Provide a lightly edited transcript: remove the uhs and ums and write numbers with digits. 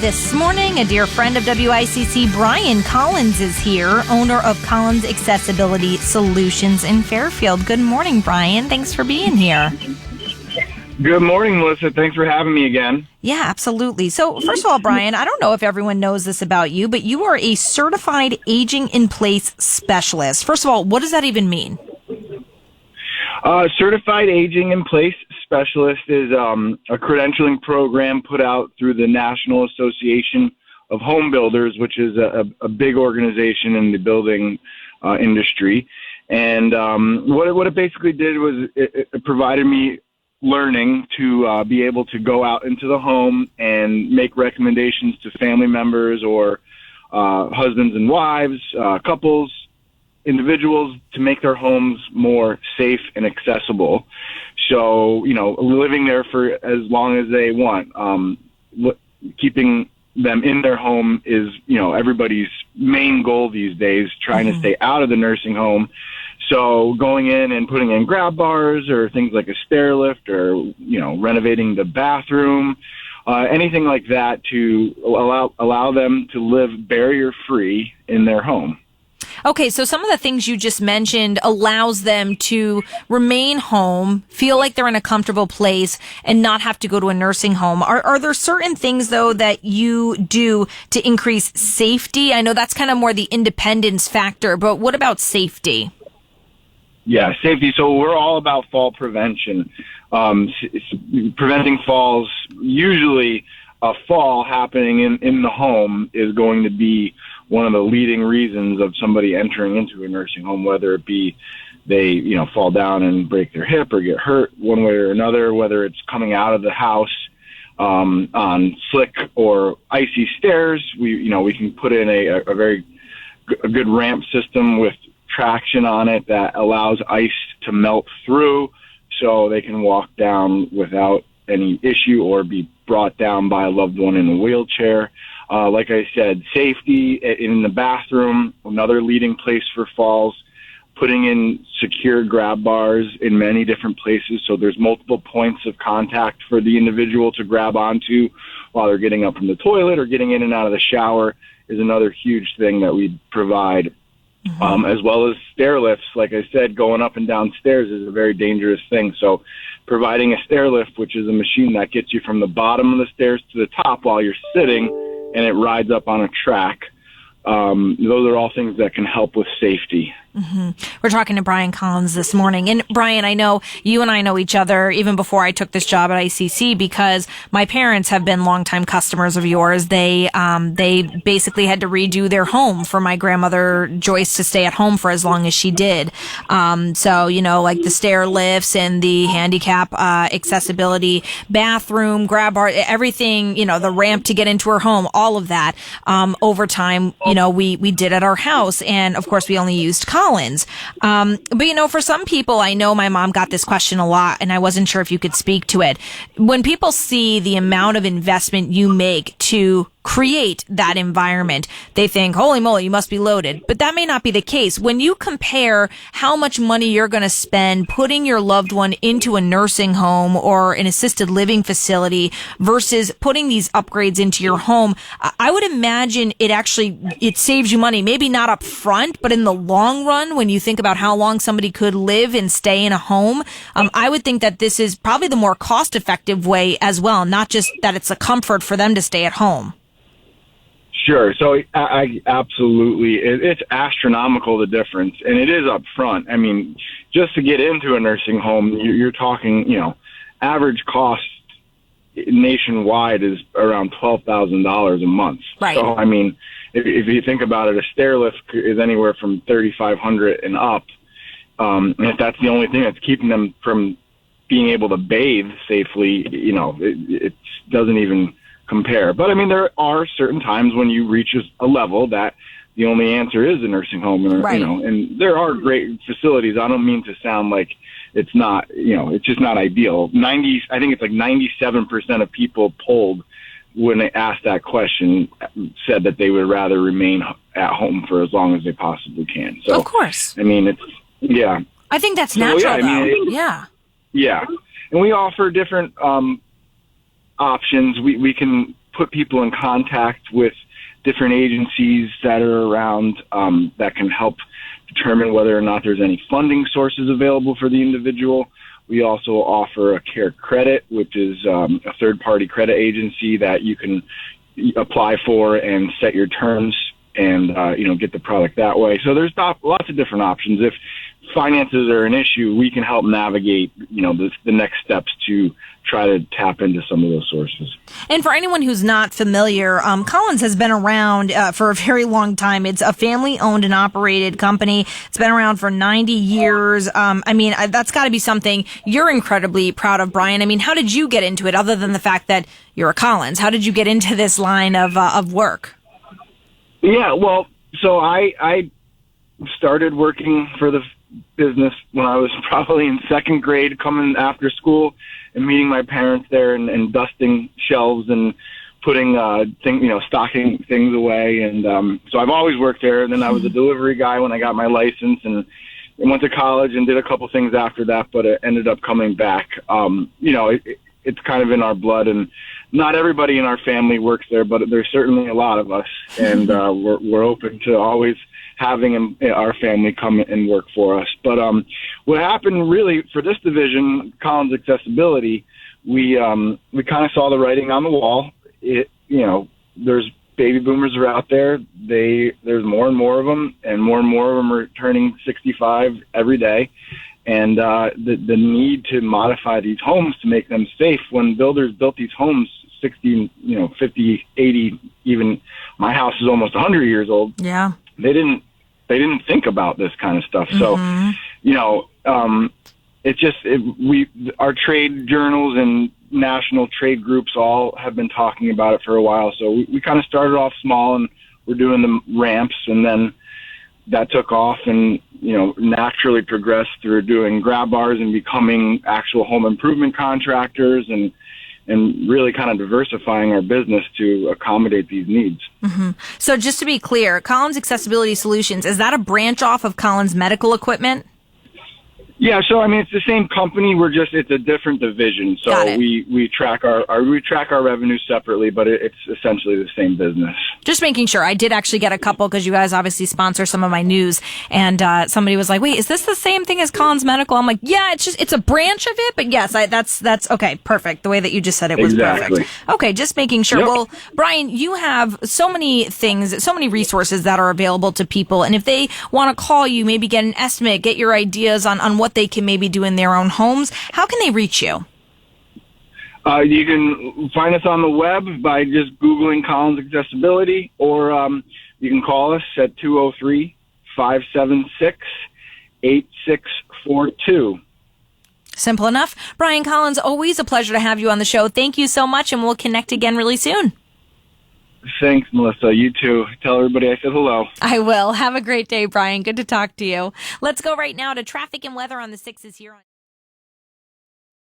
this morning. A dear friend of WICC, Bryan Collins, is here, owner of Collins Accessibility Solutions in Fairfield. Good morning, Bryan. Thanks for being here. Good morning, Melissa. Thanks for having me again. Yeah, absolutely. So first of all, Bryan, I don't know if everyone knows this about you, but you are a certified aging in place specialist. First of all, what does that even mean? Certified Aging in Place Specialist is a credentialing program put out through the National Association of Home Builders, which is a big organization in the building industry. And what it basically did was it provided me learning to be able to go out into the home and make recommendations to family members or husbands and wives, couples, individuals, to make their homes more safe and accessible. So, living there for as long as they want, keeping them in their home is, everybody's main goal these days, trying to stay out of the nursing home. So going in and putting in grab bars or things like a stair lift or, renovating the bathroom, anything like that to allow them to live barrier-free in their home. Okay, so some of the things you just mentioned allows them to remain home, feel like they're in a comfortable place, and not have to go to a nursing home. Are there certain things, though, that you do to increase safety? I know that's kind of more the independence factor, but what about safety? Yeah, safety. So we're all about fall prevention. Preventing falls. Usually a fall happening in the home is going to be one of the leading reasons of somebody entering into a nursing home, whether it be they, fall down and break their hip or get hurt one way or another, whether it's coming out of the house on slick or icy stairs. We can put in a good ramp system with traction on it that allows ice to melt through so they can walk down without any issue or be brought down by a loved one in a wheelchair. Like I said, safety in the bathroom, another leading place for falls, putting in secure grab bars in many different places so there's multiple points of contact for the individual to grab onto while they're getting up from the toilet or getting in and out of the shower is another huge thing that we provide. As well as stair lifts. Like I said, going up and down stairs is a very dangerous thing. So providing a stair lift, which is a machine that gets you from the bottom of the stairs to the top while you're sitting, and it rides up on a track. Those are all things that can help with safety. We're talking to Bryan Collins this morning. And Bryan, I know you and I know each other even before I took this job at ICC because my parents have been longtime customers of yours. They basically had to redo their home for my grandmother Joyce to stay at home for as long as she did. So, like the stair lifts and the handicap accessibility, bathroom, grab bar, everything, the ramp to get into her home, all of that. Over time, we did at our house. And of course, we only used Collins. But, for some people, I know my mom got this question a lot, and I wasn't sure if you could speak to it. When people see the amount of investment you make to create that environment, they think, holy moly, you must be loaded. But that may not be the case. When you compare how much money you're going to spend putting your loved one into a nursing home or an assisted living facility versus putting these upgrades into your home, I would imagine it saves you money, maybe not up front, but in the long run, when you think about how long somebody could live and stay in a home, I would think that this is probably the more cost-effective way as well, not just that it's a comfort for them to stay at home. Sure. So I absolutely, it's astronomical, the difference, and it is up front. I mean, just to get into a nursing home, you're talking, average cost nationwide is around $12,000 a month. Right. So, I mean, if you think about it, a stair lift is anywhere from $3,500 and up. And if that's the only thing that's keeping them from being able to bathe safely, it doesn't even compare. But I mean, there are certain times when you reach a level that the only answer is a nursing home, and, right. And there are great facilities. I don't mean to sound like it's not, it's just not ideal. I think it's like 97% of people polled when they asked that question said that they would rather remain at home for as long as they possibly can. So, of course. I mean, yeah. I think that's natural, Yeah. Yeah. And we offer different, options. We can put people in contact with different agencies that are around that can help determine whether or not there's any funding sources available for the individual. We also offer a care credit, which is a third-party credit agency that you can apply for and set your terms and get the product that way. So there's lots of different options. If finances are an issue, we can help navigate the next steps to try to tap into some of those sources. And for anyone who's not familiar, Collins has been around for a very long time. It's a family-owned and operated company. It's been around for 90 years. That's got to be something you're incredibly proud of, Bryan. I mean, how did you get into it, other than the fact that you're a Collins? How did you get into this line of work? Yeah, well, so I started working for the business when I was probably in second grade, coming after school and meeting my parents there and dusting shelves and putting stocking things away. And so I've always worked there. And then I was a delivery guy when I got my license, and went to college and did a couple things after that, but it ended up coming back. It's kind of in our blood, and not everybody in our family works there, but there's certainly a lot of us, and we're open to always having our family come and work for us. But what happened really for this division, Collins Accessibility, we kind of saw the writing on the wall. There's baby boomers are out there. There's more and more of them, and more of them are turning 65 every day. And the need to modify these homes to make them safe. When builders built these homes 60, 50, 80, even my house is almost 100 years old. Yeah. They didn't think about this kind of stuff. Mm-hmm. So, our trade journals and national trade groups all have been talking about it for a while. So we kind of started off small, and we're doing the ramps, and then that took off and, naturally progressed through doing grab bars and becoming actual home improvement contractors and really kind of diversifying our business to accommodate these needs. Mm-hmm. So just to be clear, Collins Accessibility Solutions, is that a branch off of Collins Medical Equipment? Yeah, so it's the same company. It's a different division. So we track our revenue separately, but it's essentially the same business. Just making sure. I did actually get a couple, because you guys obviously sponsor some of my news, and somebody was like, "Wait, is this the same thing as Collins Medical?" I'm like, "Yeah, it's a branch of it, but yes, that's okay, perfect. The way that you just said it was perfect." Okay, just making sure. Yep. Well, Bryan, you have so many things, so many resources that are available to people, and if they want to call you, maybe get an estimate, get your ideas on what they can maybe do in their own homes, how can they reach you? You can find us on the web by just Googling Collins Accessibility, or you can call us at 203-576-8642. Simple enough. Bryan Collins, always a pleasure to have you on the show. Thank you so much, and we'll connect again really soon. Thanks, Melissa. You too. Tell everybody I said hello. I will. Have a great day, Bryan. Good to talk to you. Let's go right now to traffic and weather on the 6s here on